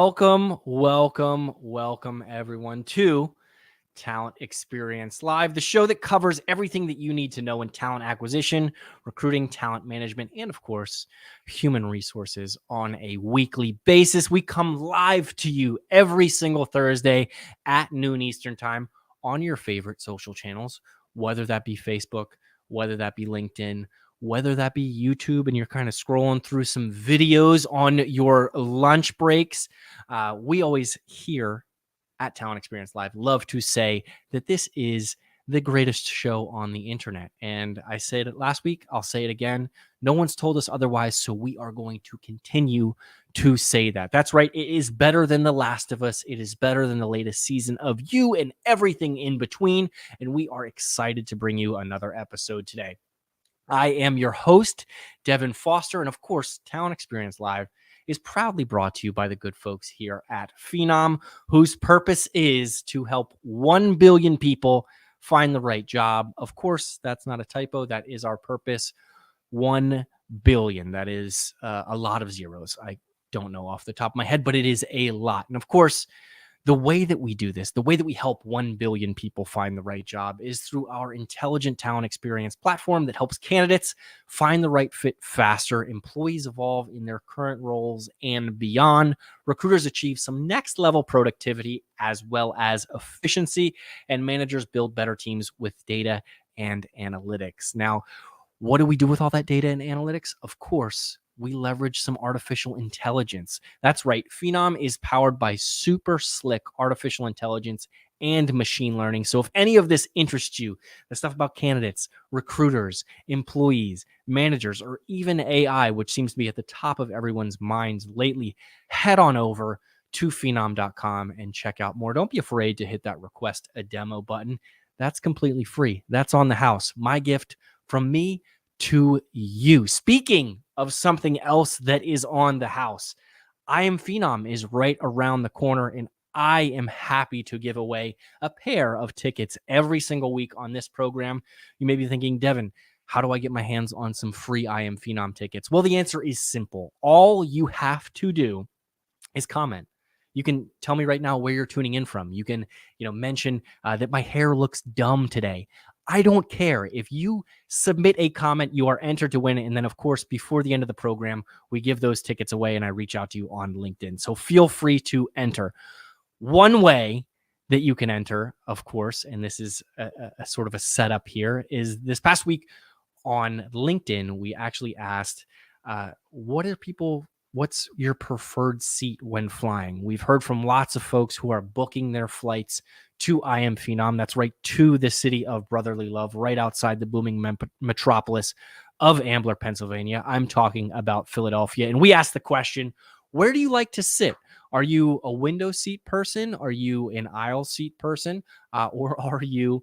Welcome everyone to Talent Experience Live, the show that covers everything that you need to know in talent acquisition, recruiting, talent management, and of course, human resources on a weekly basis. We come live to you every single Thursday at noon Eastern time on your favorite social channels, whether that be Facebook, whether that be LinkedIn, whether that be YouTube, and you're kind of scrolling through some videos on your lunch breaks. We always here at Talent Experience Live love to say that this is the greatest show on the internet. And I said it last week, I'll say it again. No one's told us otherwise, so we are going to continue to say that. That's right. It is better than The Last of Us. It is better than the latest season of You and everything in between. And we are excited to bring you another episode today. I am your host, Devin Foster, and of course, Talent Experience Live is proudly brought to you by the good folks here at Phenom, whose purpose is to help 1 billion people find the right job. Of course, that's not a typo. That is our purpose. 1 billion. That is a lot of zeros. I don't know off the top of my head, but it is a lot. And of course, the way that we do this, the way that we help 1 billion people find the right job is through our intelligent talent experience platform that helps candidates find the right fit faster, employees evolve in their current roles and beyond, recruiters achieve some next level productivity as well as efficiency, and managers build better teams with data and analytics. Now, what do we do with all that data and analytics? Of course, we leverage some artificial intelligence. That's right. Phenom is powered by super slick artificial intelligence and machine learning. So if any of this interests you, the stuff about candidates, recruiters, employees, managers, or even AI, which seems to be at the top of everyone's minds lately, head on over to phenom.com and check out more. Don't be afraid to hit that request a demo button. That's completely free. That's on the house. My gift from me to you. Speaking of something else that is on the house, I Am Phenom is right around the corner, and I am happy to give away a pair of tickets every single week on this program. You may be thinking, Devin, how do I get my hands on some free I Am Phenom tickets? Well, the answer is simple. All you have to do is comment. You can tell me right now where you're tuning in from. You can, mention that my hair looks dumb today. I don't care. If you submit a comment, you are entered to win. And then, of course, before the end of the program, we give those tickets away and I reach out to you on LinkedIn. So feel free to enter. One way that you can enter, of course, and this is a sort of a setup here, is this past week on LinkedIn, we actually asked, what's your preferred seat when flying? We've heard from lots of folks who are booking their flights to I Am Phenom. That's right, to the city of brotherly love, right outside the booming metropolis of Ambler, Pennsylvania. I'm talking about Philadelphia. And we asked the question, where do you like to sit? Are you a window seat person? Are you an aisle seat person? Or are you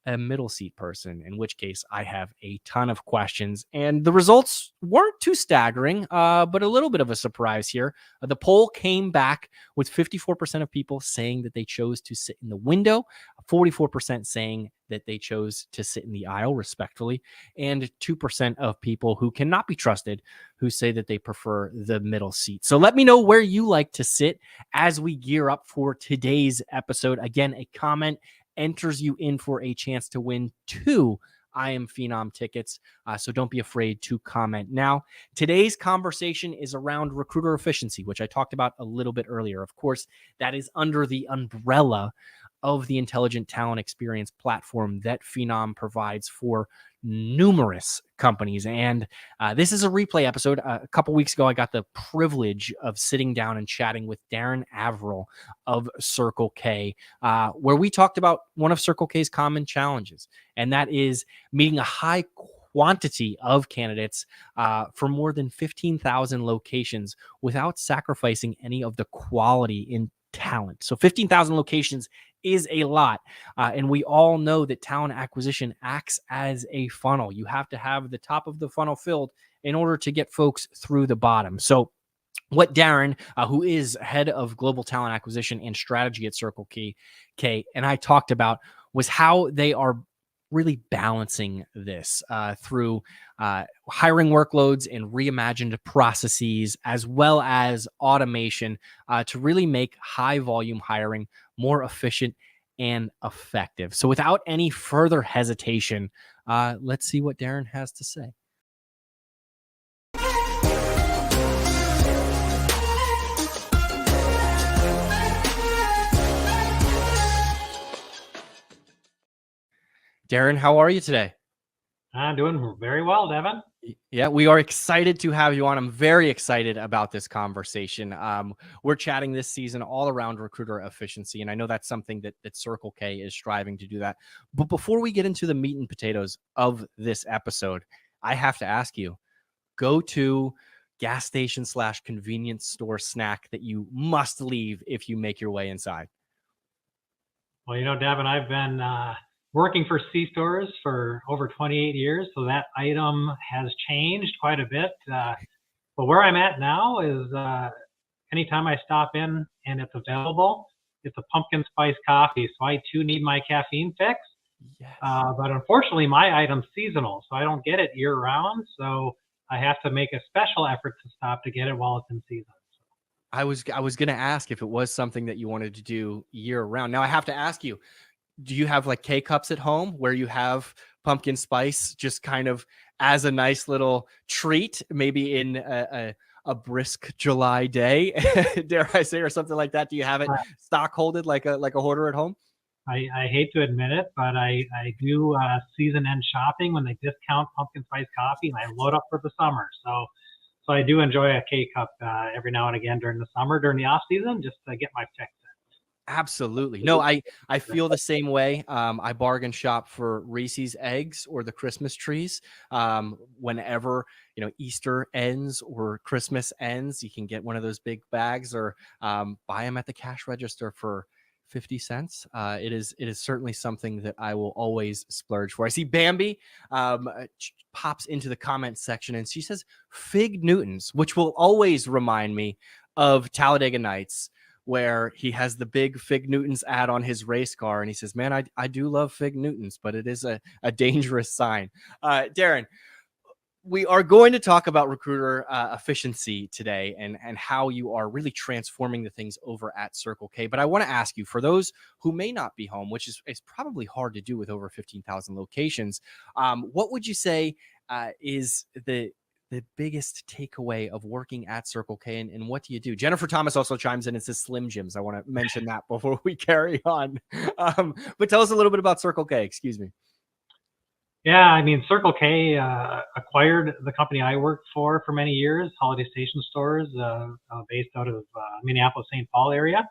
a middle seat person, in which case I have a ton of questions. And the results weren't too staggering, but a little bit of a surprise here. The poll came back with 54% of people saying that they chose to sit in the window, 44% saying that they chose to sit in the aisle, respectfully, and 2% of people who cannot be trusted who say that they prefer the middle seat. So let me know where you like to sit as we gear up for today's episode. Again, a comment enters you in for a chance to win 2 I Am Phenom tickets. So don't be afraid to comment. Now, today's conversation is around recruiter efficiency, which I talked about a little bit earlier. Of course, that is under the umbrella of the intelligent talent experience platform that Phenom provides for numerous companies. And this is a replay episode. A couple weeks ago, I got the privilege of sitting down and chatting with Darin Averill of Circle K, where we talked about one of Circle K's common challenges, and that is meeting a high quantity of candidates for more than 15,000 locations without sacrificing any of the quality in talent. So 15,000 locations is a lot. And we all know that talent acquisition acts as a funnel. You have to have the top of the funnel filled in order to get folks through the bottom. So what Darin, who is head of global talent acquisition and strategy at Circle K, and I talked about was how they are really balancing this through hiring workloads and reimagined processes, as well as automation to really make high volume hiring more efficient and effective. So, without any further hesitation, let's see what Darin has to say. Darin, how are you today? I'm doing very well, Devin. Yeah, we are excited to have you on. I'm very excited about this conversation. We're chatting this season all around recruiter efficiency, and I know that's something that Circle K is striving to do that. But before we get into the meat and potatoes of this episode, I have to ask you, go to gas station / convenience store snack that you must leave if you make your way inside. Well, Devin, I've been working for C-stores for over 28 years, so that item has changed quite a bit. But where I'm at now is anytime I stop in and it's available, it's a pumpkin spice coffee. So I too need my caffeine fix. Yes. But unfortunately, my item's seasonal, so I don't get it year round. So I have to make a special effort to stop to get it while it's in season. I was going to ask if it was something that you wanted to do year round. Now I have to ask you, do you have like K-cups at home where you have pumpkin spice just kind of as a nice little treat, maybe in a brisk July day, dare I say, or something like that? Do you have it stock holded like a hoarder at home? I hate to admit it, but I do season end shopping when they discount pumpkin spice coffee, and I load up for the summer. So I do enjoy a K-cup every now and again during the summer, during the off season, just to get my fix. Absolutely. No, I feel the same way. I bargain shop for Reese's eggs or the Christmas trees. Whenever, Easter ends or Christmas ends, you can get one of those big bags or buy them at the cash register for 50 cents. It is certainly something that I will always splurge for. I see Bambi pops into the comments section and she says Fig Newtons, which will always remind me of Talladega Nights, where he has the big Fig Newtons ad on his race car. And he says, man, I do love Fig Newtons, but it is a dangerous sign. Darin, we are going to talk about recruiter efficiency today and how you are really transforming the things over at Circle K. But I want to ask you, for those who may not be home, which is probably hard to do with over 15,000 locations, what would you say is the biggest takeaway of working at Circle K, and what do you do? Jennifer Thomas also chimes in and says Slim Jims. I want to mention that before we carry on. But tell us a little bit about Circle K. Excuse me. Yeah, Circle K acquired the company I worked for many years, Holiday Station Stores, based out of Minneapolis, St. Paul area.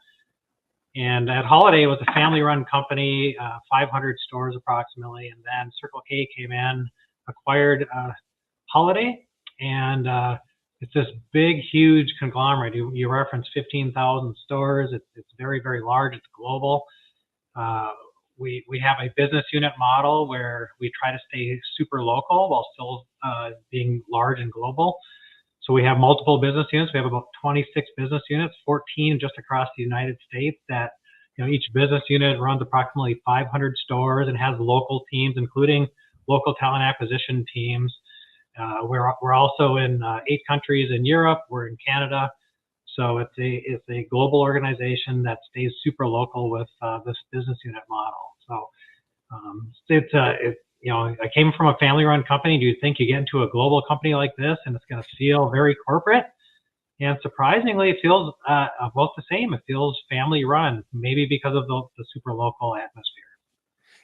And at Holiday, it was a family-run company, 500 stores approximately. And then Circle K came in, acquired Holiday, and it's this big, huge conglomerate. You referenced 15,000 stores. It's very, very large. It's global. We have a business unit model where we try to stay super local while still being large and global. So we have multiple business units. We have about 26 business units, 14 just across the United States that, each business unit runs approximately 500 stores and has local teams, including local talent acquisition teams. We're also in 8 countries in Europe. We're in Canada. So it's a global organization that stays super local with this business unit model. So I came from a family-run company. Do you think you get into a global company like this and it's going to feel very corporate? And surprisingly, it feels about the same. It feels family-run, maybe because of the super local atmosphere.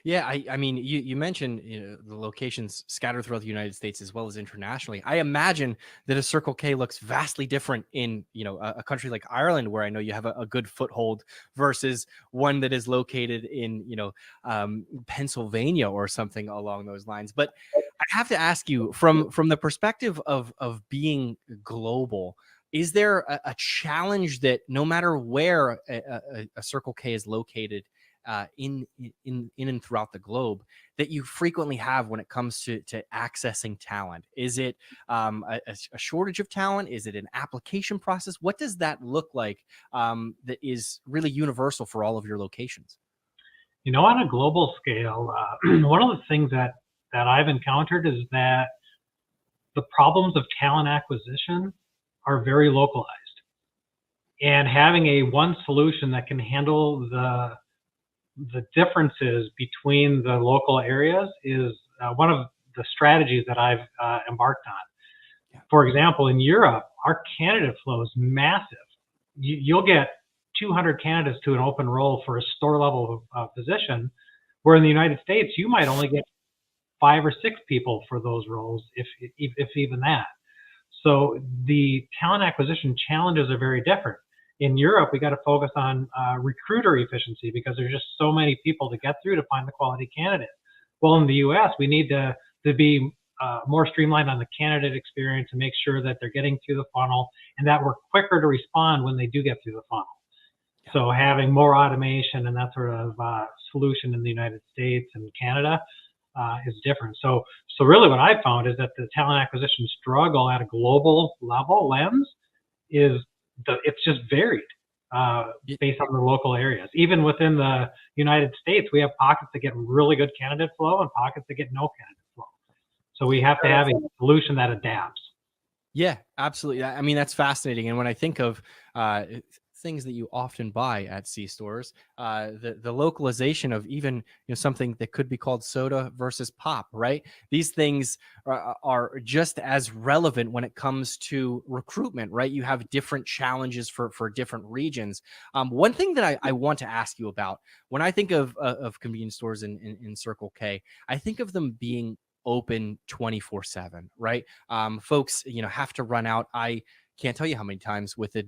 Yeah, I mean, you mentioned the locations scattered throughout the United States as well as internationally. I imagine that a Circle K looks vastly different in a country like Ireland, where I know you have a good foothold, versus one that is located in Pennsylvania or something along those lines. But I have to ask you, from the perspective of being global, is there a challenge that no matter where a Circle K is located in and throughout the globe, that you frequently have when it comes to accessing talent? Is it a shortage of talent? Is it an application process? What does that look like that is really universal for all of your locations? On a global scale, one of the things that I've encountered is that the problems of talent acquisition are very localized. And having a one solution that can handle the differences between the local areas is one of the strategies that I've embarked on. Yeah. For example, in Europe, our candidate flow is massive. You'll get 200 candidates to an open role for a store level position, where in the United States, you might only get 5 or 6 people for those roles, if even that. So the talent acquisition challenges are very different. In Europe, we got to focus on recruiter efficiency because there's just so many people to get through to find the quality candidate. Well, in the U.S., we need to be more streamlined on the candidate experience and make sure that they're getting through the funnel and that we're quicker to respond when they do get through the funnel. So having more automation and that sort of solution in the United States and Canada is different. So really what I've found is that the talent acquisition struggle at a global level lens is it's just varied based on the local areas. Even within the United States, we have pockets that get really good candidate flow and pockets that get no candidate flow. So we have to have a solution that adapts. Yeah, absolutely. I mean, that's fascinating. And when I think of things that you often buy at C stores, the localization of even something that could be called soda versus pop, right? These things are just as relevant when it comes to recruitment, right? You have different challenges for different regions. One thing that I want to ask you about when I think of convenience stores in Circle K, I think of them being open 24/7, right? Folks, have to run out. I can't tell you how many times with a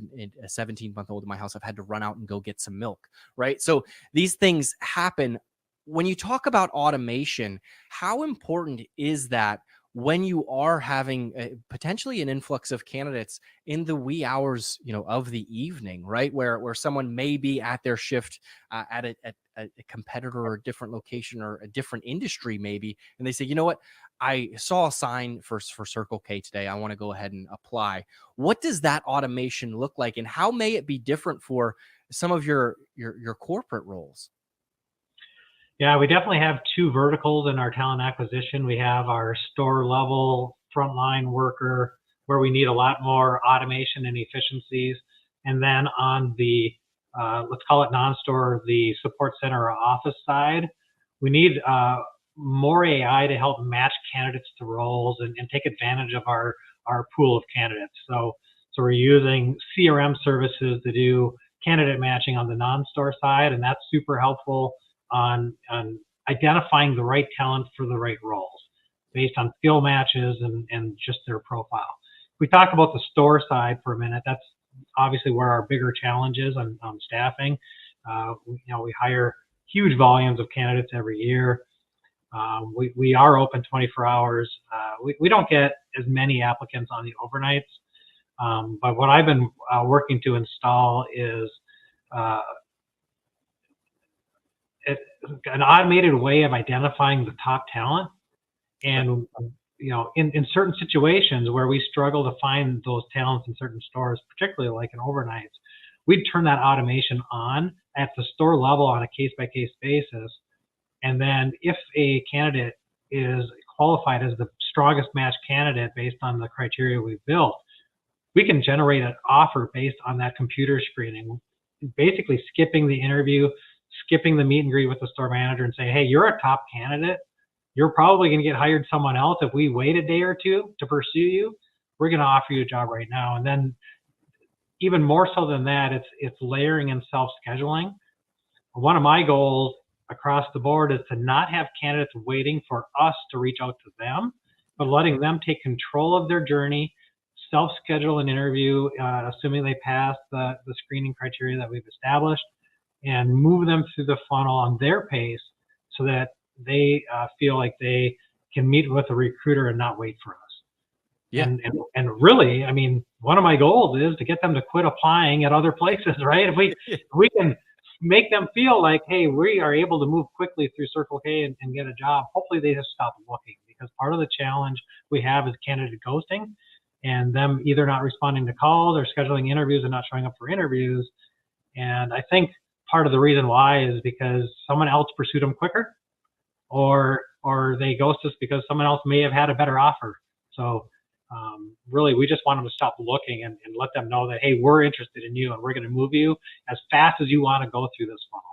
17-month-old in my house, I've had to run out and go get some milk, right? So these things happen. When you talk about automation, how important is that when you are having potentially an influx of candidates in the wee hours, of the evening, right? Where someone may be at their shift at a competitor or a different location or a different industry maybe, and they say, you know what, I saw a sign for Circle K today, I want to go ahead and apply. What does that automation look like, and how may it be different for some of your corporate roles? Yeah, we definitely have 2 verticals in our talent acquisition. We have our store level frontline worker where we need a lot more automation and efficiencies. And then on the, let's call it non-store, the support center or office side, we need more AI to help match candidates to roles and take advantage of our pool of candidates. So we're using CRM services to do candidate matching on the non-store side, and that's super helpful on identifying the right talent for the right roles based on skill matches and just their profile. If we talk about the store side for a minute, that's obviously where our bigger challenge is on staffing. We hire huge volumes of candidates every year. We are open 24 hours. We don't get as many applicants on the overnights, but what I've been working to install is an automated way of identifying the top talent. And in certain situations where we struggle to find those talents in certain stores, particularly like in overnights, we'd turn that automation on at the store level on a case-by-case basis. And then if a candidate is qualified as the strongest match candidate based on the criteria we've built, we can generate an offer based on that computer screening, basically skipping the interview, skipping the meet and greet with the store manager and say, hey, you're a top candidate. You're probably going to get hired someone else. If we wait a day or two to pursue you, we're going to offer you a job right now. And then even more so than that, it's layering and self-scheduling. One of my goals across the board is to not have candidates waiting for us to reach out to them, but letting them take control of their journey, self-schedule an interview, assuming they pass the screening criteria that we've established, and move them through the funnel on their pace so that they feel like they can meet with a recruiter and not wait for us. Yeah. And really, I mean, one of my goals is to get them to quit applying at other places, right? If we can make them feel like, hey, we are able to move quickly through Circle K and get a job, hopefully they just stop looking, because part of the challenge we have is candidate ghosting and them either not responding to calls or scheduling interviews and not showing up for interviews. And I think part of the reason why is because someone else pursued them quicker, or they ghost us because someone else may have had a better offer. So really, we just want them to stop looking and let them know that, hey, we're interested in you and we're going to move you as fast as you want to go through this funnel.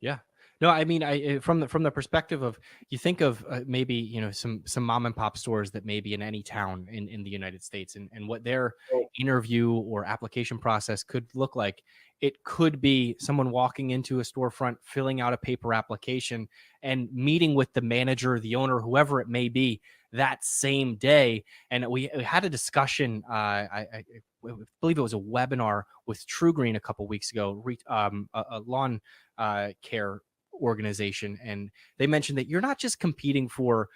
Yeah. No, I mean, from the perspective of, you think of maybe, some mom and pop stores that may be in any town in the United States, and what their interview or application process could look like. It could be someone walking into a storefront, filling out a paper application, and meeting with the manager, the owner, whoever it may be, that same day. And we had a discussion. I believe it was a webinar with True Green a couple weeks ago, a lawn care organization, and they mentioned that you're not just competing for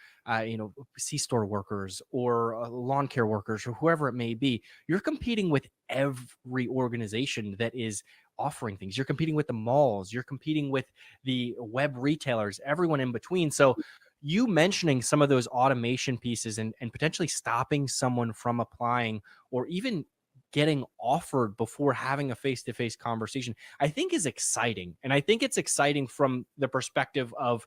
C-store workers or lawn care workers or whoever it may be. You're competing with every organization that is offering things. You're competing with the malls, you're competing with the web retailers, everyone in between. So you mentioning some of those automation pieces and potentially stopping someone from applying, or even getting offered before having a face-to-face conversation, I think is exciting. And I think it's exciting from the perspective of,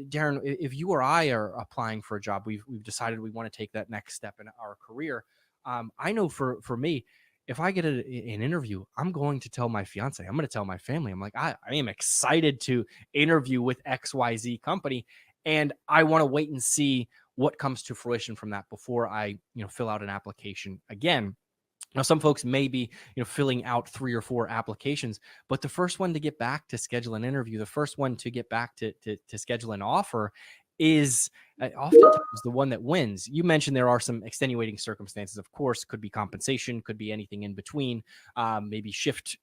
Darin, if you or I are applying for a job, we've decided we want to take that next step in our career. I know for me, if I get an interview, I'm going to tell my fiance, I'm going to tell my family, I'm like, I am excited to interview with XYZ company. And I want to wait and see what comes to fruition from that before I, fill out an application again. Now, some folks may be, filling out 3 or 4 applications, but the first one to get back to schedule an interview, the first one to get back to schedule an offer is oftentimes the one that wins. You mentioned there are some extenuating circumstances, of course, could be compensation, could be anything in between, maybe shift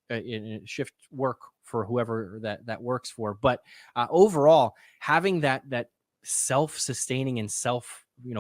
work for whoever that works for. But overall, having that self-sustaining and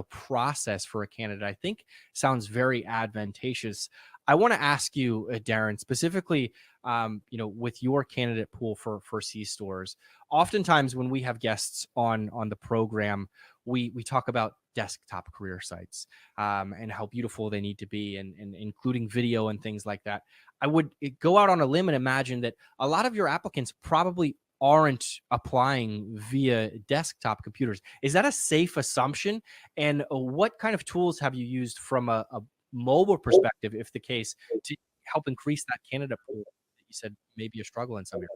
process for a candidate, I think sounds very advantageous. I want to ask you, Darin, specifically, with your candidate pool for C-stores. Oftentimes when we have guests on the program, we talk about desktop career sites, and how beautiful they need to be, and including video and things like that. I would go out on a limb and imagine that a lot of your applicants probably aren't applying via desktop computers. Is that a safe assumption? And what kind of tools have you used from a mobile perspective, if the case, to help increase that candidate pool that you said maybe a struggle in some areas?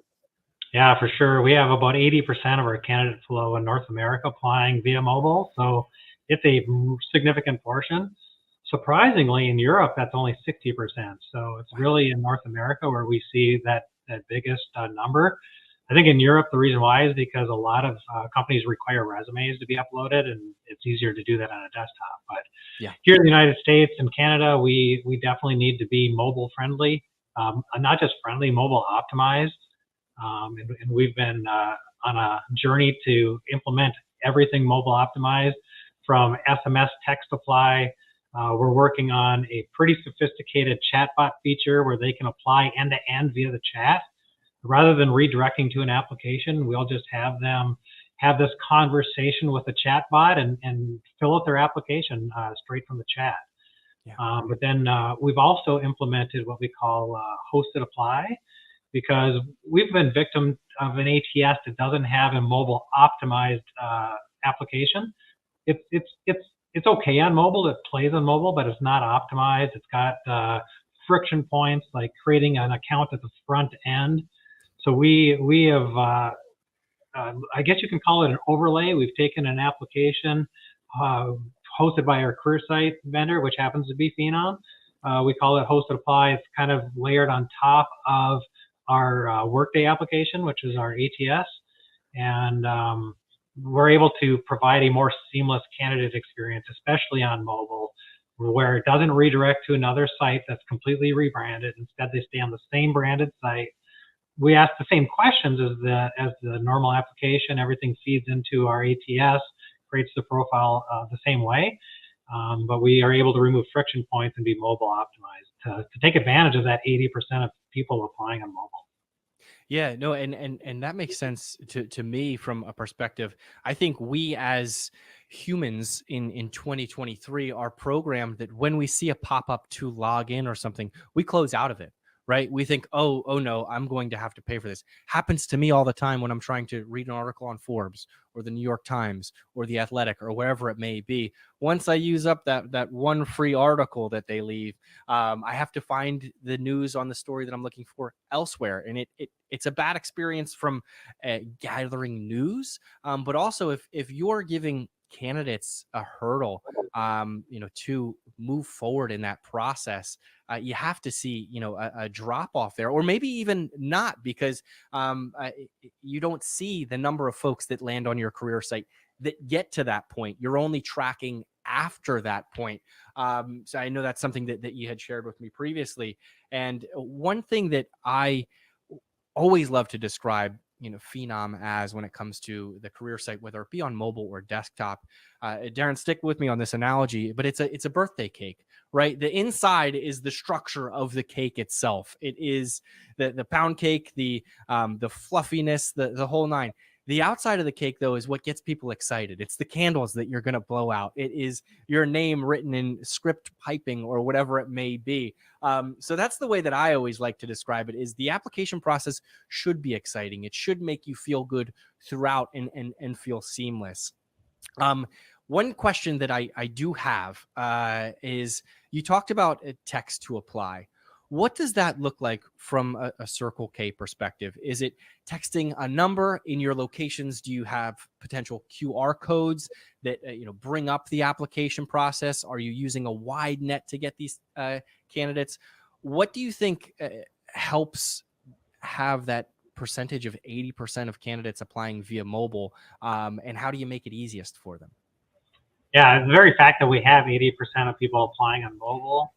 Yeah, for sure. We have about 80% of our candidate flow in North America applying via mobile. So it's a significant portion. Surprisingly, in Europe, that's only 60%. So it's really in North America where we see that biggest number. I think in Europe, the reason why is because a lot of companies require resumes to be uploaded, and it's easier to do that on a desktop. But here in the United States and Canada, we definitely need to be mobile friendly, not just friendly, mobile optimized. And we've been on a journey to implement everything mobile optimized, from SMS text apply. We're working on a pretty sophisticated chatbot feature where they can apply end to end via the chat. Rather than redirecting to an application, we'll just have them have this conversation with the chatbot and fill out their application straight from the chat. But then we've also implemented what we call hosted apply, because we've been victim of an ATS that doesn't have a mobile optimized application. It's okay on mobile, it plays on mobile, but it's not optimized. It's got friction points like creating an account at the front end. So we have, I guess you can call it an overlay. We've taken an application hosted by our career site vendor, which happens to be Phenom. We call it hosted apply. It's kind of layered on top of our Workday application, which is our ATS. And we're able to provide a more seamless candidate experience, especially on mobile, where it doesn't redirect to another site that's completely rebranded. Instead, they stay on the same branded site. We ask the same questions as the normal application. Everything feeds into our ATS, creates the profile the same way, but we are able to remove friction points and be mobile optimized to take advantage of that 80% of people applying on mobile. Yeah, no, and that makes sense to me from a perspective. I think we as humans in 2023 are programmed that when we see a pop-up to log in or something, we close out of it. right? We think, oh no, I'm going to have to pay for this. Happens to me all the time when I'm trying to read an article on Forbes or the New York Times or the Athletic or wherever it may be. Once I use up that one free article that they leave, I have to find the news on the story that I'm looking for elsewhere, and it's a bad experience from gathering news, but also if you're giving candidates a hurdle, to move forward in that process, you have to see, a drop off there, or maybe even not, because you don't see the number of folks that land on your career site that get to that point. You're only tracking after that point. So I know that's something that you had shared with me previously. And one thing that I always love to describe, Phenom as when it comes to the career site, whether it be on mobile or desktop. Darin, stick with me on this analogy, but it's a birthday cake, right? The inside is the structure of the cake itself. It is the pound cake, the fluffiness, the whole nine. The outside of the cake, though, is what gets people excited. It's the candles that you're going to blow out. It is your name written in script piping or whatever it may be. So that's the way that I always like to describe it, is the application process should be exciting. It should make you feel good throughout and feel seamless. One question that I do have is, you talked about a text to apply. What does that look like from a Circle K perspective? Is it texting a number in your locations? Do you have potential QR codes that bring up the application process? Are you using a wide net to get these candidates? What do you think helps have that percentage of 80% of candidates applying via mobile, and how do you make it easiest for them? Yeah, the very fact that we have 80% of people applying on mobile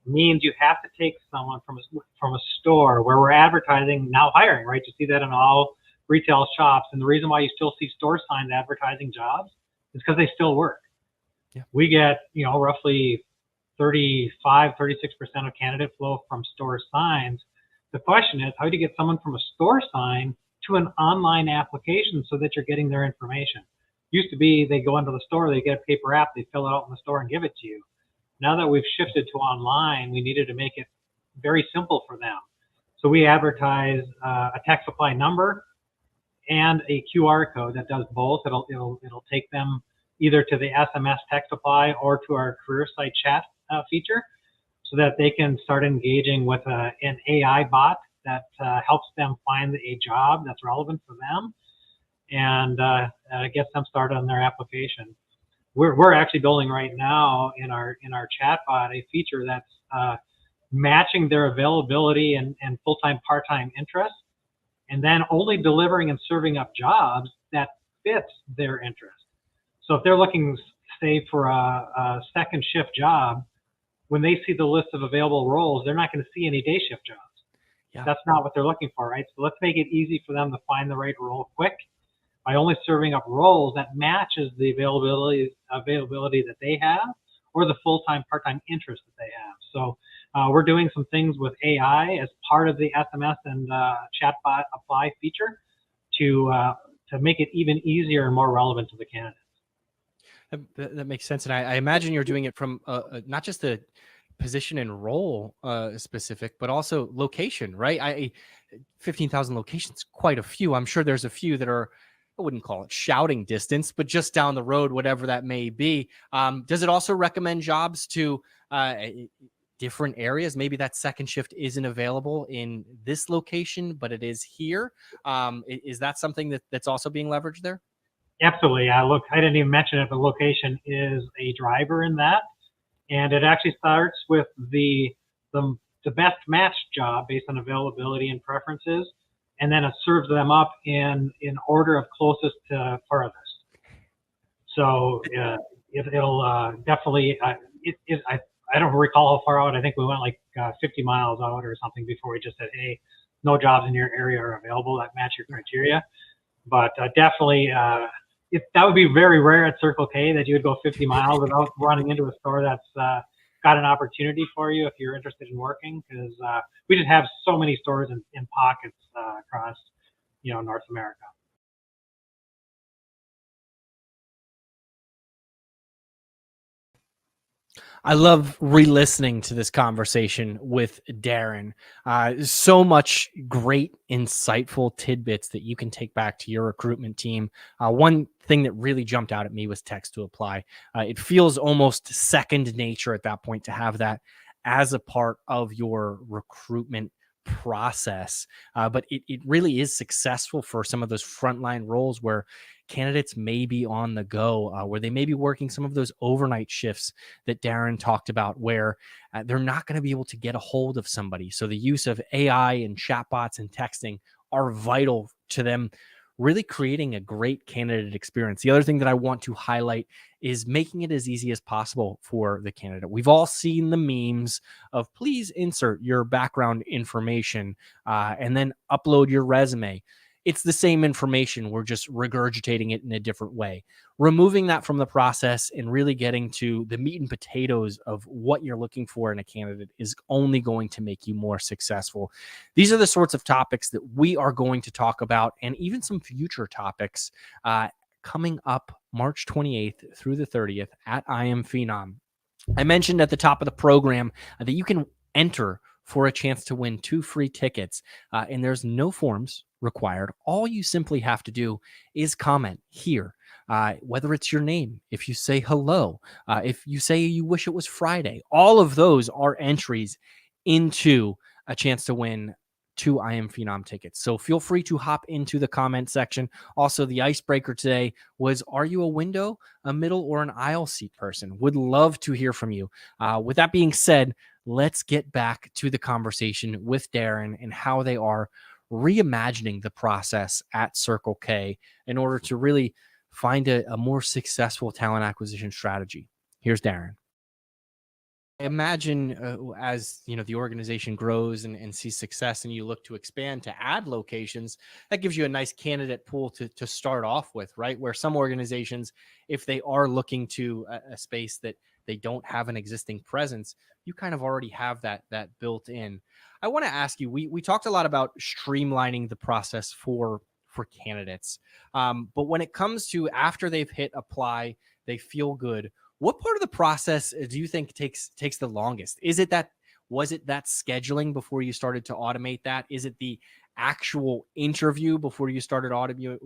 means you have to take someone from a store where we're advertising now hiring, right? You see that in all retail shops. And the reason why you still see store signs advertising jobs is because they still work. Yeah. We get, roughly 35, 36% of candidate flow from store signs. The question is, how do you get someone from a store sign to an online application so that you're getting their information? Used to be they go into the store, they get a paper app, they fill it out in the store and give it to you. Now that we've shifted to online, we needed to make it very simple for them. So we advertise a text apply number and a QR code that does both. It'll take them either to the SMS text apply or to our career site chat feature, so that they can start engaging with an AI bot that helps them find a job that's relevant for them and gets them started on their application. We're actually building right now in our chatbot a feature that's matching their availability and full-time, part-time interests, and then only delivering and serving up jobs that fits their interest. So if they're looking, say, for a second shift job, when they see the list of available roles, they're not going to see any day shift jobs. Yeah. That's not what they're looking for, right? So let's make it easy for them to find the right role quick by only serving up roles that matches the availability that they have or the full-time, part-time interest that they have. So we're doing some things with AI as part of the SMS and chatbot apply feature to make it even easier and more relevant to the candidates. That makes sense. And I imagine you're doing it from not just the position and role specific, but also location, right? 15,000 locations, quite a few. I'm sure there's a few that are, I wouldn't call it shouting distance, but just down the road, whatever that may be. Does it also recommend jobs to different areas? Maybe that second shift isn't available in this location, but it is here. Is that something that's also being leveraged there? Absolutely. Look, I didn't even mention it, but location is a driver in that. And it actually starts with the best matched job based on availability and preferences, and then it serves them up in order of closest to furthest. So it'll definitely. I don't recall how far out. I think we went like 50 miles out or something before we just said, hey, no jobs in your area are available that match your criteria. But definitely, that would be very rare at Circle K that you would go 50 miles without running into a store that's got an opportunity for you if you're interested in working, because we just have so many stores in pockets across North America. I love re-listening to this conversation with Darin. So much great, insightful tidbits that you can take back to your recruitment team. One thing that really jumped out at me was text to apply. It feels almost second nature at that point to have that as a part of your recruitment process. But it really is successful for some of those frontline roles where candidates may be on the go, where they may be working some of those overnight shifts that Darin talked about, where they're not going to be able to get a hold of somebody. So the use of AI and chatbots and texting are vital to them really creating a great candidate experience. The other thing that I want to highlight is making it as easy as possible for the candidate. We've all seen the memes of please insert your background information and then upload your resume. It's the same information. We're just regurgitating it in a different way. Removing that from the process and really getting to the meat and potatoes of what you're looking for in a candidate is only going to make you more successful. These are the sorts of topics that we are going to talk about, and even some future topics coming up March 28th through the 30th at I Am Phenom. I mentioned at the top of the program that you can enter for a chance to win 2 free tickets, and there's no forms required. All you simply have to do is comment here, whether it's your name, if you say hello, if you say you wish it was Friday. All of those are entries into a chance to win 2 I Am Phenom tickets. So feel free to hop into the comment section. Also, the icebreaker today was, are you a window, a middle, or an aisle seat person? Would love to hear from you. With that being said, let's get back to the conversation with Darin and how they are reimagining the process at Circle K in order to really find a more successful talent acquisition strategy. Here's Darin. I imagine as the organization grows and sees success and you look to expand to add locations, that gives you a nice candidate pool to start off with, right? Where some organizations, if they are looking to a space that they don't have an existing presence, you kind of already have that built in. I want to ask you, we talked a lot about streamlining the process for candidates. But when it comes to after they've hit apply, they feel good. What part of the process do you think takes the longest? Was it that scheduling before you started to automate that? Is it the actual interview before you started automating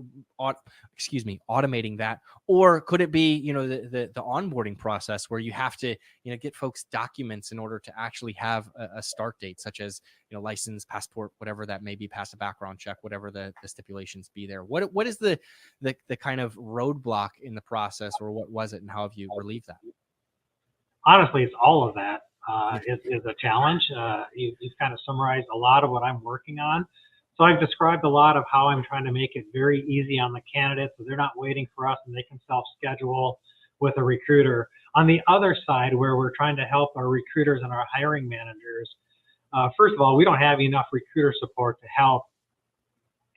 that? Or could it be, the onboarding process where you have to, get folks documents in order to actually have a start date, such as, license, passport, whatever that may be, pass a background check, whatever the stipulations be there. What is the kind of roadblock in the process, or what was it, and how have you relieved that? Honestly, it's all of that is a challenge. You've kind of summarized a lot of what I'm working on. So I've described a lot of how I'm trying to make it very easy on the candidates, so they're not waiting for us and they can self-schedule with a recruiter. On the other side, where we're trying to help our recruiters and our hiring managers, first of all, we don't have enough recruiter support to help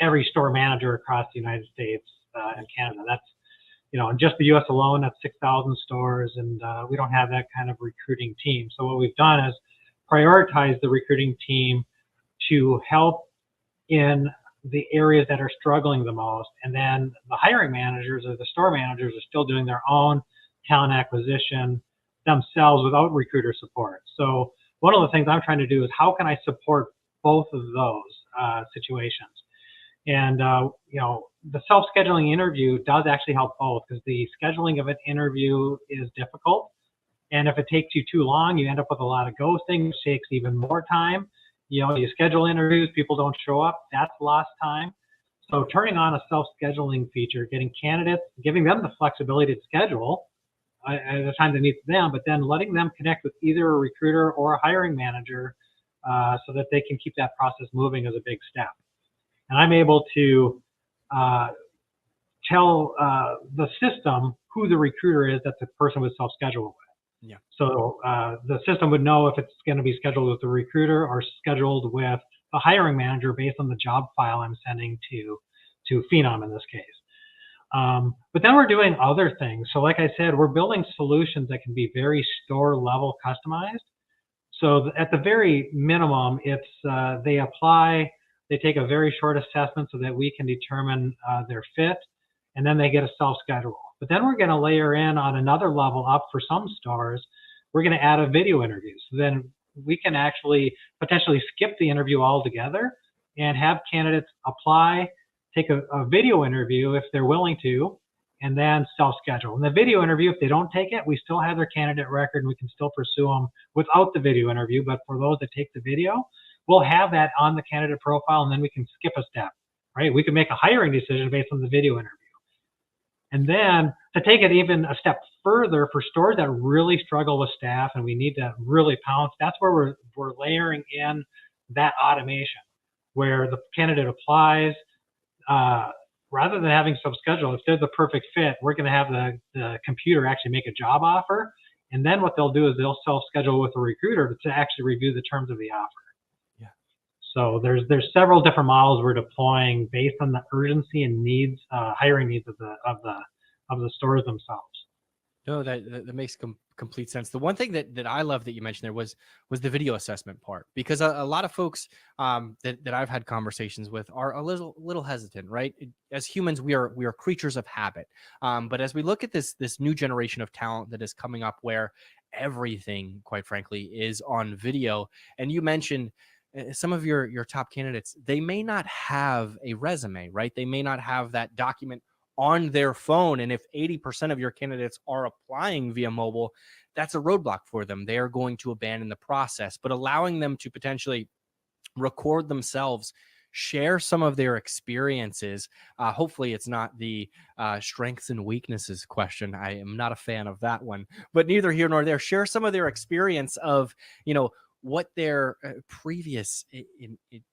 every store manager across the United States and Canada. That's, in just the US alone, that's 6,000 stores, and we don't have that kind of recruiting team. So what we've done is prioritize the recruiting team to help in the areas that are struggling the most. And then the hiring managers or the store managers are still doing their own talent acquisition themselves without recruiter support. So one of the things I'm trying to do is how can I support both of those situations? And, the self-scheduling interview does actually help both, because the scheduling of an interview is difficult. And if it takes you too long, you end up with a lot of ghosting, which takes even more time. You schedule interviews, people don't show up, that's lost time. So turning on a self-scheduling feature, getting candidates, giving them the flexibility to schedule at a time that meets them, but then letting them connect with either a recruiter or a hiring manager so that they can keep that process moving is a big step. And I'm able to tell the system who the recruiter is that the person would self-schedule with. Yeah. So the system would know if it's going to be scheduled with the recruiter or scheduled with the hiring manager based on the job file I'm sending to Phenom in this case. But then we're doing other things. So like I said, we're building solutions that can be very store level customized. So at the very minimum, it's they apply, they take a very short assessment so that we can determine their fit, and then they get a self-schedule. But then we're going to layer in on another level up for some stores we're going to add a video interview. So then we can actually potentially skip the interview altogether and have candidates apply, take a video interview if they're willing to, and then self-schedule. In the video interview, if they don't take it, we still have their candidate record and we can still pursue them without the video interview. But for those that take the video, we'll have that on the candidate profile, and then we can skip a step, right? We can make a hiring decision based on the video interview. And then to take it even a step further for stores that really struggle with staff and we need to really pounce, that's where we're layering in that automation, where the candidate applies, rather than having self-schedule. If they're the perfect fit, we're going to have the computer actually make a job offer. And then what they'll do is they'll self-schedule with a recruiter to actually review the terms of the offer. Yeah. So there's several different models we're deploying based on the urgency and needs, hiring needs of the stores themselves. No, that makes complete sense. The one thing that I love that you mentioned there was the video assessment part, because a lot of folks that I've had conversations with are a little hesitant, right? As humans, we are creatures of habit. But as we look at this new generation of talent that is coming up, where everything, quite frankly, is on video, and you mentioned some of your top candidates, they may not have a resume, right? They may not have that document on their phone. And if 80% of your candidates are applying via mobile, that's a roadblock for them. They are going to abandon the process. But allowing them to potentially record themselves, share some of their experiences. Hopefully it's not the strengths and weaknesses question. I am not a fan of that one, but neither here nor there. Share some of their experience of, what their previous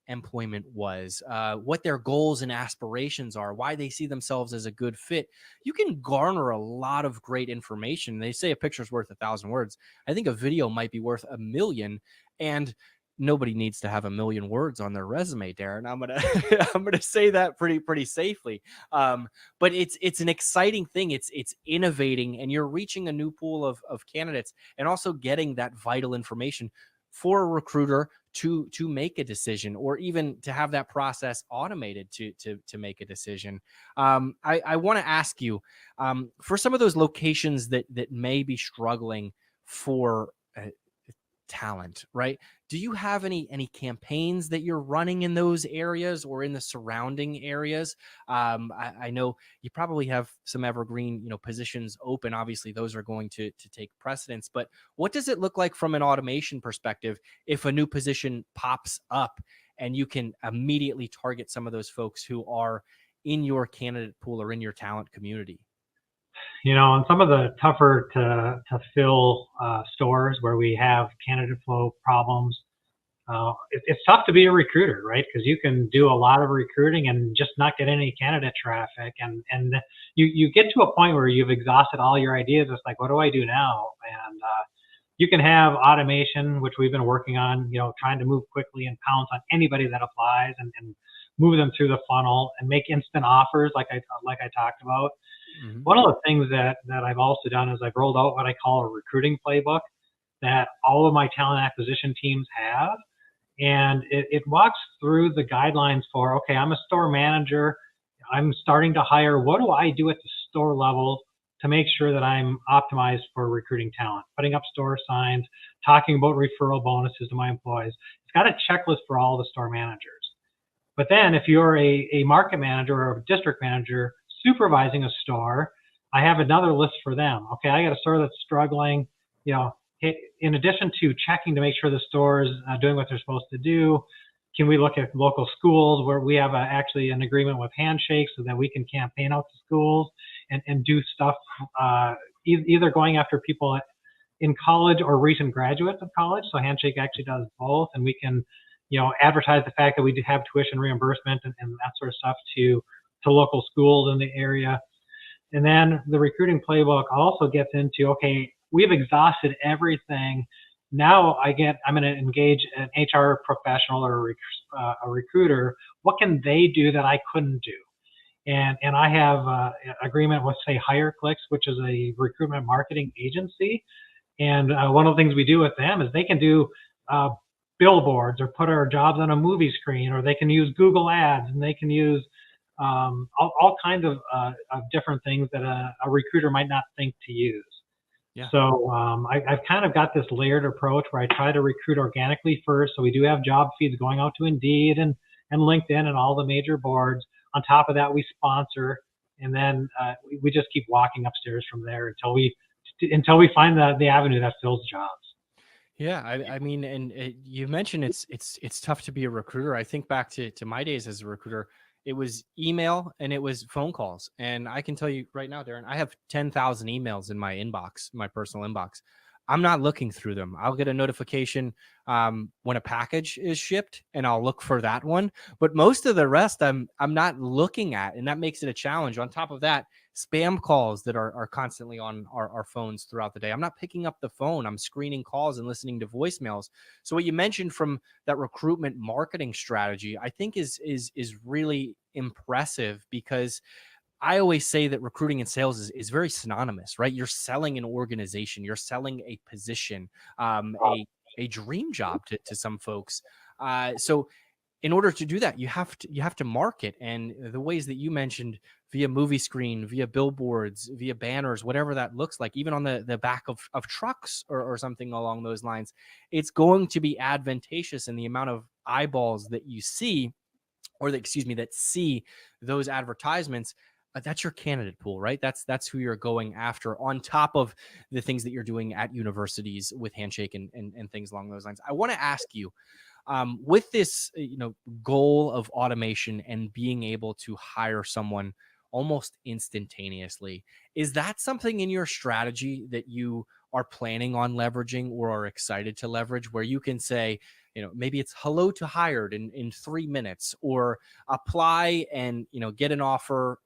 employment was, what their goals and aspirations are, why they see themselves as a good fit. You can garner a lot of great information. They say a picture's worth 1,000 words. I think a video might be worth 1,000,000, and nobody needs to have 1,000,000 words on their resume, Darin. I'm gonna say that pretty safely. But it's an exciting thing. It's innovating, and you're reaching a new pool of candidates, and also getting that vital information for a recruiter to make a decision, or even to have that process automated to make a decision. I want to ask you, for some of those locations that may be struggling for talent, right? Do you have any campaigns that you're running in those areas or in the surrounding areas? I know you probably have some evergreen, positions open. Obviously, those are going to take precedence. But what does it look like from an automation perspective if a new position pops up and you can immediately target some of those folks who are in your candidate pool or in your talent community? And some of the tougher to fill stores where we have candidate flow problems, it's tough to be a recruiter, right? Because you can do a lot of recruiting and just not get any candidate traffic, and you get to a point where you've exhausted all your ideas. It's like, what do I do now? And you can have automation, which we've been working on, trying to move quickly and pounce on anybody that applies, and move them through the funnel and make instant offers, like I talked about. Mm-hmm. One of the things that I've also done is I've rolled out what I call a recruiting playbook that all of my talent acquisition teams have. And it walks through the guidelines for, okay, I'm a store manager, I'm starting to hire. What do I do at the store level to make sure that I'm optimized for recruiting talent? Putting up store signs, talking about referral bonuses to my employees. It's got a checklist for all the store managers. But then if you're a market manager or a district manager supervising a store, I have another list for them. Okay, I got a store that's struggling. In addition to checking to make sure the store is doing what they're supposed to do, can we look at local schools where we have actually an agreement with Handshake so that we can campaign out to schools and do stuff, either going after people in college or recent graduates of college. So Handshake actually does both, and we can advertise the fact that we do have tuition reimbursement and that sort of stuff to local schools in the area. And then the recruiting playbook also gets into, okay, we've exhausted everything. Now I'm going to engage an HR professional or a recruiter. What can they do that I couldn't do? And I have an agreement with, say, HireClicks, which is a recruitment marketing agency. And one of the things we do with them is they can do billboards or put our jobs on a movie screen, or they can use Google Ads, and they can use all kinds of different things that a recruiter might not think to use. Yeah. So I've kind of got this layered approach where I try to recruit organically first. So we do have job feeds going out to Indeed and LinkedIn and all the major boards. On top of that, we sponsor, and then we just keep walking upstairs from there until we find the avenue that fills jobs. Yeah, I mean, and you mentioned it's tough to be a recruiter. I think back to my days as a recruiter. It was email and it was phone calls. And I can tell you right now, Darin, I have 10,000 emails in my inbox, my personal inbox. I'm not looking through them. I'll get a notification when a package is shipped, and I'll look for that one. But most of the rest, I'm not looking at, and that makes it a challenge. On top of that, spam calls that are constantly on our phones throughout the day. I'm not picking up the phone. I'm screening calls and listening to voicemails. So what you mentioned from that recruitment marketing strategy, I think is really impressive, because I always say that recruiting and sales is very synonymous, right? You're selling an organization, you're selling a position, a dream job to some folks. So in order to do that, you have to market, and the ways that you mentioned, via movie screen, via billboards, via banners, whatever that looks like, even on the back of trucks, or something along those lines, it's going to be advantageous in the amount of eyeballs that you see, or that, excuse me, that see those advertisements. That's your candidate pool, right? That's who you're going after, on top of the things that you're doing at universities with Handshake and things along those lines. I want to ask you, with this goal of automation and being able to hire someone almost instantaneously, is that something in your strategy that you are planning on leveraging, or are excited to leverage, where you can say, maybe it's hello to hired in 3 minutes, or apply and get an offer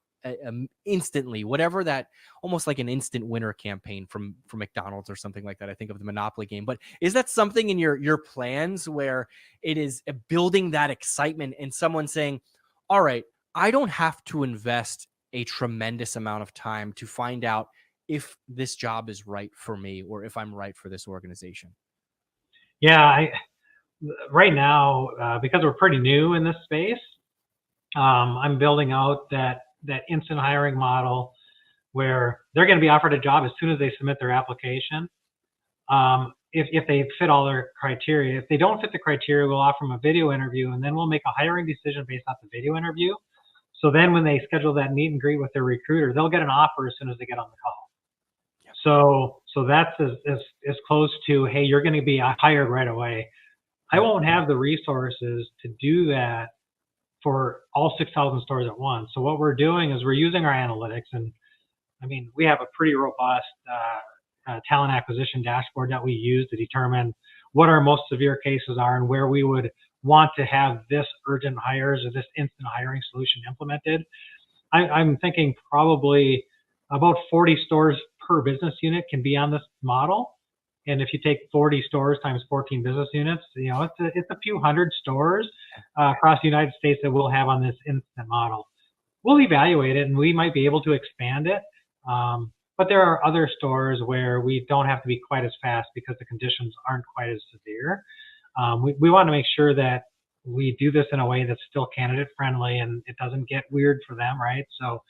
instantly, whatever that, almost like an instant winner campaign from McDonald's or something like that. I think of the Monopoly game. But is that something in your plans, where it is building that excitement and someone saying, all right, I don't have to invest a tremendous amount of time to find out if this job is right for me, or if I'm right for this organization? Yeah, right now, because we're pretty new in this space, I'm building out that instant hiring model where they're going to be offered a job as soon as they submit their application. If they fit all their criteria. If they don't fit the criteria, we'll offer them a video interview, and then we'll make a hiring decision based off the video interview. So then when they schedule that meet and greet with their recruiter, they'll get an offer as soon as they get on the call. So that's as close to, hey, you're going to be hired right away. I won't have the resources to do that for all 6,000 stores at once. So what we're doing is we're using our analytics, and I mean, we have a pretty robust talent acquisition dashboard that we use to determine what our most severe cases are and where we would want to have this urgent hires or this instant hiring solution implemented. I'm thinking probably about 40 stores per business unit can be on this model. And if you take 40 stores times 14 business units, it's a few hundred stores across the United States that we'll have on this instant model. We'll evaluate it, and we might be able to expand it. But there are other stores where we don't have to be quite as fast because the conditions aren't quite as severe. We want to make sure that we do this in a way that's still candidate friendly and it doesn't get weird for them, right? So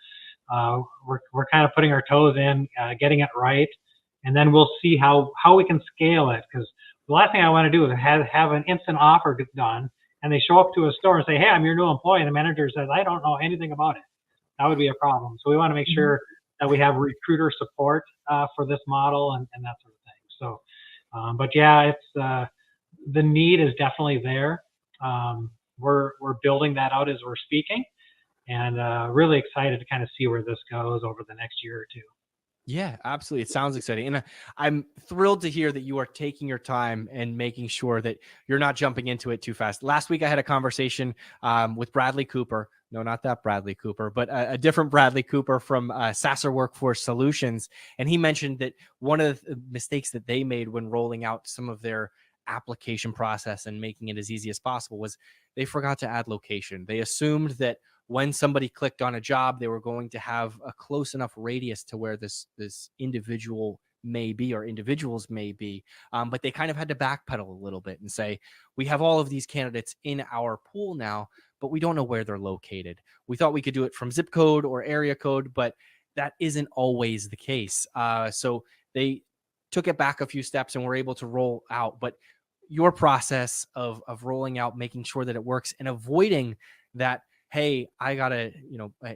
we're kind of putting our toes in, getting it right, and then we'll see how we can scale it. Because the last thing I want to do is have an instant offer done, and they show up to a store and say, "Hey, I'm your new employee," and the manager says, "I don't know anything about it." That would be a problem. So we want to make sure that we have recruiter support for this model and that sort of thing. So, but yeah, it's the need is definitely there. We're building that out as we're speaking, and really excited to kind of see where this goes over the next year or two. Yeah, absolutely. It sounds exciting. And I'm thrilled to hear that you are taking your time and making sure that you're not jumping into it too fast. Last week, I had a conversation with Bradley Cooper. No, not that Bradley Cooper, but a different Bradley Cooper from Sasser Workforce Solutions. And he mentioned that one of the mistakes that they made when rolling out some of their application process and making it as easy as possible was they forgot to add location. They assumed that when somebody clicked on a job, they were going to have a close enough radius to where this individual may be, or individuals may be. But they kind of had to backpedal a little bit and say, we have all of these candidates in our pool now, but we don't know where they're located. We thought we could do it from zip code or area code, but that isn't always the case. So they took it back a few steps and were able to roll out. But your process of rolling out, making sure that it works and avoiding that, hey, I got an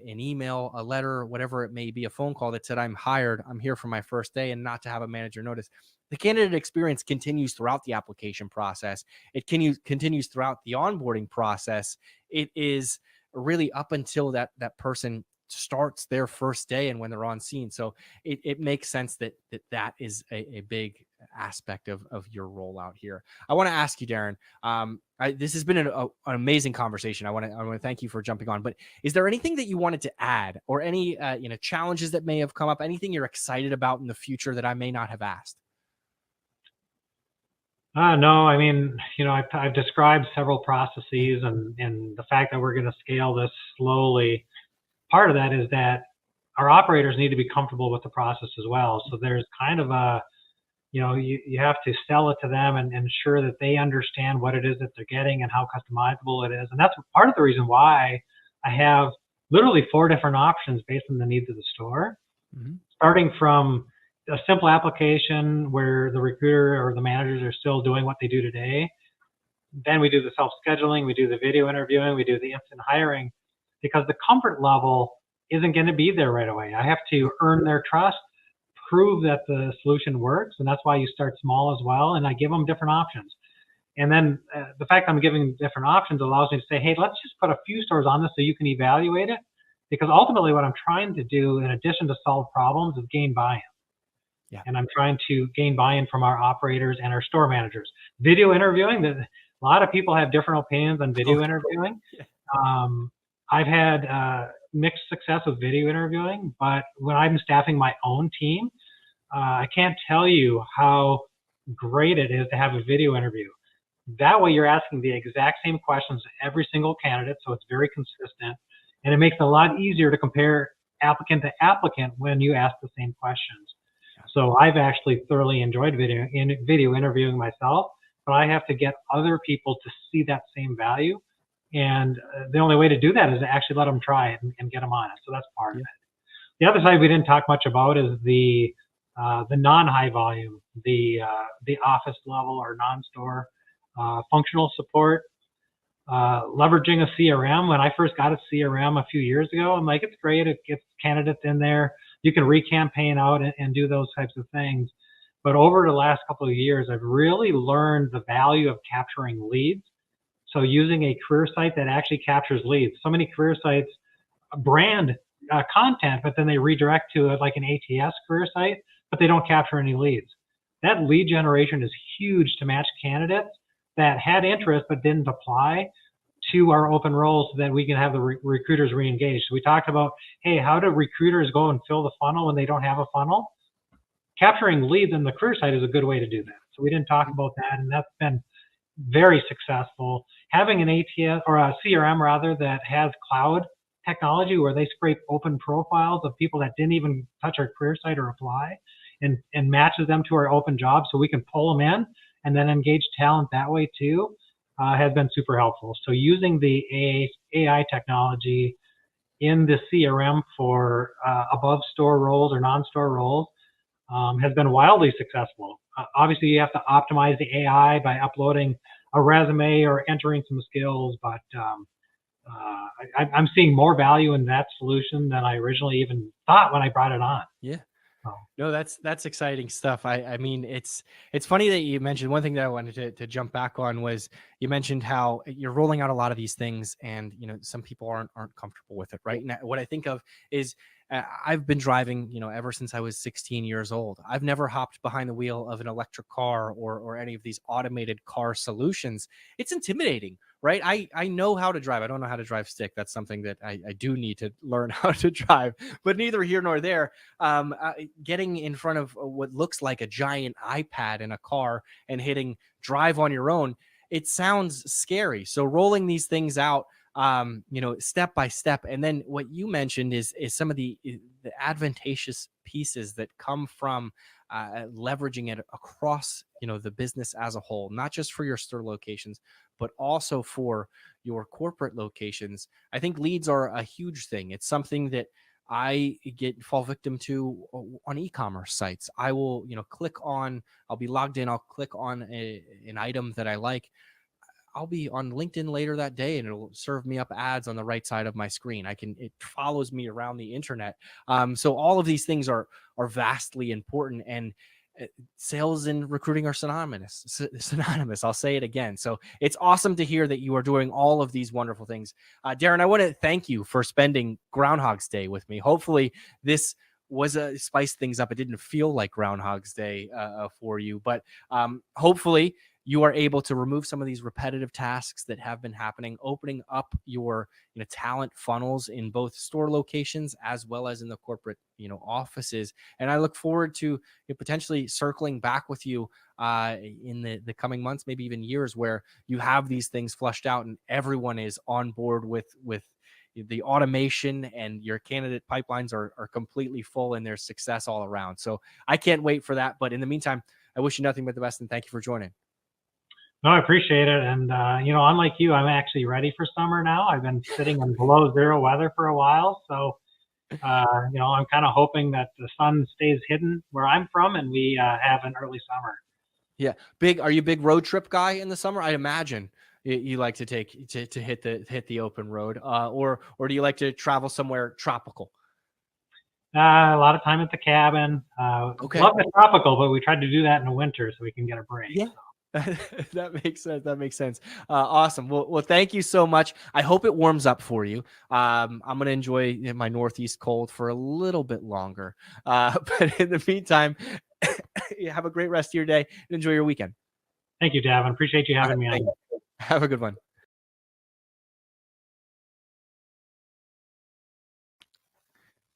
email, a letter, whatever it may be, a phone call that said I'm hired, I'm here for my first day, and not to have a manager notice. The candidate experience continues throughout the application process. It continues throughout the onboarding process. It is really up until that person starts their first day and when they're on scene. So it makes sense that is a big aspect of your rollout here. I want to ask you, Darin, this has been an amazing conversation. I want to thank you for jumping on, but is there anything that you wanted to add, or any challenges that may have come up, anything you're excited about in the future that I may not have asked? No, I mean, I've described several processes, and the fact that we're going to scale this slowly. Part of that is that our operators need to be comfortable with the process as well. So there's kind of a, you have to sell it to them and ensure that they understand what it is that they're getting and how customizable it is. And that's part of the reason why I have literally 4 different options based on the needs of the store, starting from a simple application where the recruiter or the managers are still doing what they do today. Then we do the self-scheduling, we do the video interviewing, we do the instant hiring, because the comfort level isn't going to be there right away. I have to earn their trust, prove that the solution works, and that's why you start small as well, and I give them different options. And then the fact I'm giving different options allows me to say, hey, let's just put a few stores on this so you can evaluate it, because ultimately what I'm trying to do, in addition to solve problems, is gain buy-in. Yeah. And I'm trying to gain buy-in from our operators and our store managers. Video interviewing, a lot of people have different opinions on video interviewing. I've had mixed success with video interviewing, but when I'm staffing my own team, I can't tell you how great it is to have a video interview. That way you're asking the exact same questions to every single candidate, so it's very consistent, and it makes it a lot easier to compare applicant to applicant when you ask the same questions. So I've actually thoroughly enjoyed video interviewing myself, but I have to get other people to see that same value. And the only way to do that is to actually let them try it and get them on it. So that's part of it. The other side we didn't talk much about is the non-high volume, the office level or non-store functional support, leveraging a CRM. When I first got a CRM a few years ago, I'm like, it's great. It gets candidates in there. You can re-campaign out and do those types of things. But over the last couple of years, I've really learned the value of capturing leads. So using a career site that actually captures leads. So many career sites brand content, but then they redirect to like an ATS career site, but they don't capture any leads. That lead generation is huge to match candidates that had interest but didn't apply to our open roles so that we can have the recruiters re-engaged. So we talked about, hey, how do recruiters go and fill the funnel when they don't have a funnel? Capturing leads on the career site is a good way to do that. So we didn't talk about that, and that's been very successful. Having an ATS or a CRM rather that has cloud technology where they scrape open profiles of people that didn't even touch our career site or apply and matches them to our open jobs so we can pull them in and then engage talent that way too has been super helpful. So using the AI technology in the CRM for above store roles or non-store roles has been wildly successful. Obviously, you have to optimize the AI by uploading a resume or entering some skills, but I'm seeing more value in that solution than I originally even thought when I brought it on. Yeah. No, that's exciting stuff. I mean, it's funny that you mentioned one thing that I wanted to jump back on was you mentioned how you're rolling out a lot of these things and, some people aren't comfortable with it. Right. And what I think of is I've been driving, ever since I was 16 years old. I've never hopped behind the wheel of an electric car or any of these automated car solutions. It's intimidating, right? I know how to drive. I don't know how to drive stick. That's something that I do need to learn how to drive, but neither here nor there. Getting in front of what looks like a giant iPad in a car and hitting drive on your own, it sounds scary. So rolling these things out, step by step. And then what you mentioned is some of the advantageous pieces that come from leveraging it across, the business as a whole, not just for your store locations, but also for your corporate locations. I think leads are a huge thing. It's something that I fall victim to on e-commerce sites. I will, I'll be logged in. I'll click on an item that I like. I'll be on LinkedIn later that day and it'll serve me up ads on the right side of my screen. It follows me around the internet. So all of these things are vastly important, and sales and recruiting are synonymous. I'll say it again. So it's awesome to hear that you are doing all of these wonderful things. Darin, I want to thank you for spending Groundhog's Day with me. Hopefully this was spice things up. It didn't feel like Groundhog's Day for you, but hopefully you are able to remove some of these repetitive tasks that have been happening, opening up your talent funnels in both store locations as well as in the corporate offices. And I look forward to potentially circling back with you in the coming months, maybe even years, where you have these things flushed out and everyone is on board with the automation, and your candidate pipelines are completely full and there's success all around. So I can't wait for that. But in the meantime, I wish you nothing but the best, and thank you for joining. No, I appreciate it. And, unlike you, I'm actually ready for summer now. I've been sitting in below zero weather for a while. So, I'm kind of hoping that the sun stays hidden where I'm from and we have an early summer. Yeah. Are you a big road trip guy in the summer? I imagine you like to hit the open road, or do you like to travel somewhere tropical? A lot of time at the cabin. Okay. Love the tropical, but we tried to do that in the winter so we can get a break. Yeah. That makes sense. Awesome. Well, thank you so much. I hope it warms up for you. I'm going to enjoy my Northeast cold for a little bit longer. But in the meantime, have a great rest of your day and enjoy your weekend. Thank you, Davin. Appreciate you having me on. Have a good one.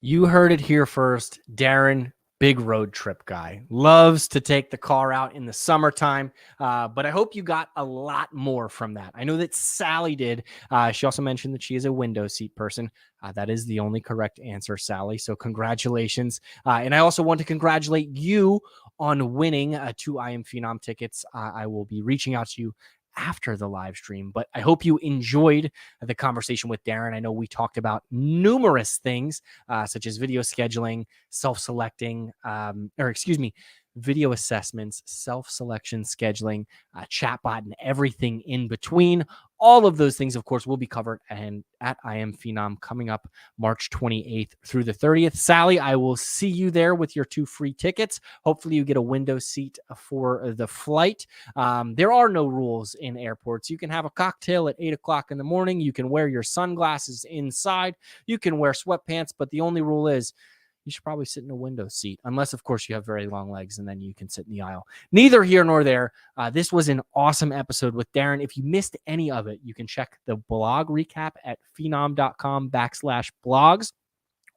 You heard it here first. Darin, big road trip guy, loves to take the car out in the summertime. But I hope you got a lot more from that. I know that Sally did. She also mentioned that she is a window seat person. That is the only correct answer, Sally. So congratulations. And I also want to congratulate you on winning 2 I Am Phenom tickets. I will be reaching out to you after the live stream, but I hope you enjoyed the conversation with Darin. I know we talked about numerous things, such as video scheduling, self-selecting, video assessments, self-selection scheduling, chatbot, and everything in between. All of those things, of course, will be covered and at I Am Phenom coming up March 28th through the 30th. Sally, I will see you there with your 2 free tickets. Hopefully you get a window seat for the flight. There are no rules in airports. You can have a cocktail at 8 o'clock in the morning. You can wear your sunglasses inside. You can wear sweatpants, but the only rule is you should probably sit in a window seat, unless, of course, you have very long legs, and then you can sit in the aisle. Neither here nor there. This was an awesome episode with Darin. If you missed any of it, you can check the blog recap at phenom.com/blogs.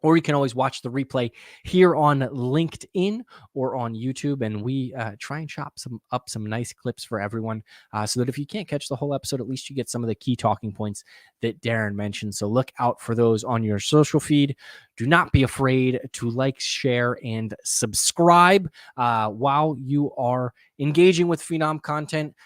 Or you can always watch the replay here on LinkedIn or on YouTube. And we try and chop some nice clips for everyone so that if you can't catch the whole episode, at least you get some of the key talking points that Darin mentioned. So look out for those on your social feed. Do not be afraid to like, share, and subscribe while you are engaging with Phenom content.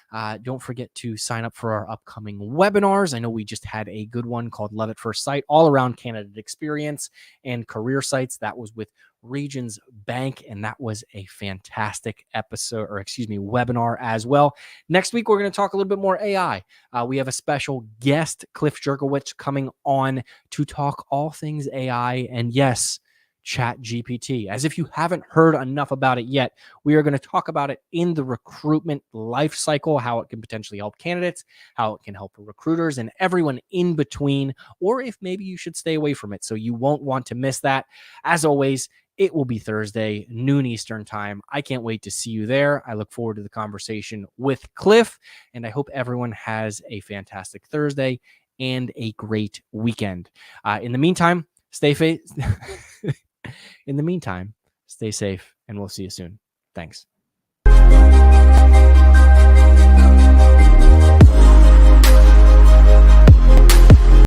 Don't forget to sign up for our upcoming webinars. I know we just had a good one called Love at First Sight, all around candidate experience and career sites. That was with Regions Bank, and that was a fantastic webinar as well. Next week, we're going to talk a little bit more AI. We have a special guest, Cliff Jerkowitz, coming on to talk all things AI, and yes, ChatGPT. As if you haven't heard enough about it yet, we are going to talk about it in the recruitment life cycle, how it can potentially help candidates, how it can help recruiters, and everyone in between, or if maybe you should stay away from it. So you won't want to miss that. As always, it will be Thursday, noon Eastern time. I can't wait to see you there. I look forward to the conversation with Cliff, and I hope everyone has a fantastic Thursday and a great weekend. In the meantime, stay safe, and we'll see you soon. Thanks.